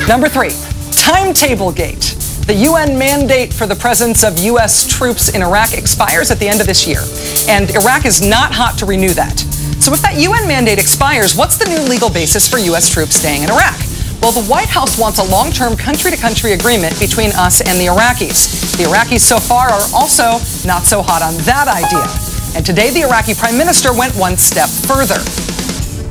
Number 3, Timetable Gate. The UN mandate for the presence of U.S. troops in Iraq expires at the end of this year, and Iraq is not hot to renew that. So if that UN mandate expires, what's the new legal basis for U.S. troops staying in Iraq? Well, the White House wants a long-term country-to-country agreement between us and the Iraqis. The Iraqis so far are also not so hot on that idea. And today, the Iraqi Prime Minister went one step further.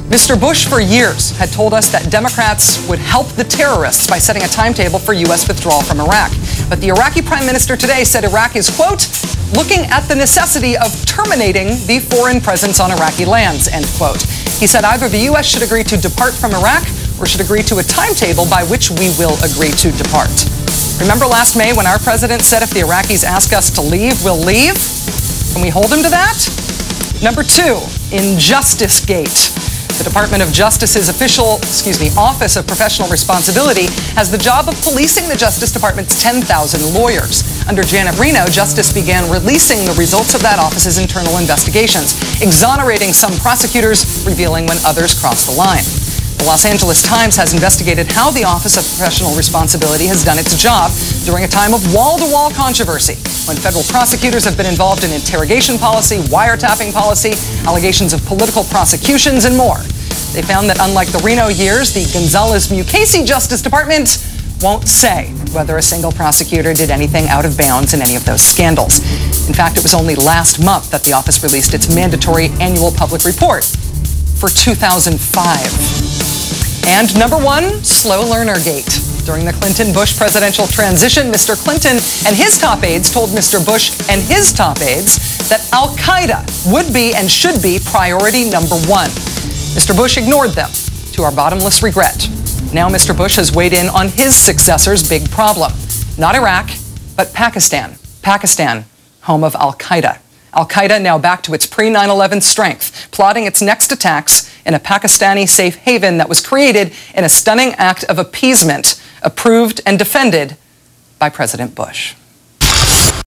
Mr. Bush, for years, had told us that Democrats would help the terrorists by setting a timetable for U.S. withdrawal from Iraq. But the Iraqi Prime Minister today said Iraq is, quote, looking at the necessity of terminating the foreign presence on Iraqi lands, end quote. He said either the U.S. should agree to depart from Iraq or should agree to a timetable by which we will agree to depart. Remember last May when our president said if the Iraqis ask us to leave, we'll leave? Can we hold him to that? Number 2, Injustice Gate. The Department of Justice's Office of Professional Responsibility has the job of policing the Justice Department's 10,000 lawyers. Under Janet Reno, Justice began releasing the results of that office's internal investigations, exonerating some prosecutors, revealing when others crossed the line. The Los Angeles Times has investigated how the Office of Professional Responsibility has done its job during a time of wall-to-wall controversy, when federal prosecutors have been involved in interrogation policy, wiretapping policy, allegations of political prosecutions, and more. They found that unlike the Reno years, the Gonzales-Mukasey Justice Department won't say whether a single prosecutor did anything out of bounds in any of those scandals. In fact, it was only last month that the office released its mandatory annual public report for 2005. And number 1, Slow Learner Gate. During the Clinton-Bush presidential transition, Mr. Clinton and his top aides told Mr. Bush and his top aides that Al-Qaeda would be and should be priority number 1. Mr. Bush ignored them, to our bottomless regret. Now Mr. Bush has weighed in on his successor's big problem. Not Iraq, but Pakistan. Pakistan, home of Al-Qaeda. Al-Qaeda now back to its pre-9/11 strength, plotting its next attacks in a Pakistani safe haven that was created in a stunning act of appeasement, approved and defended by President Bush.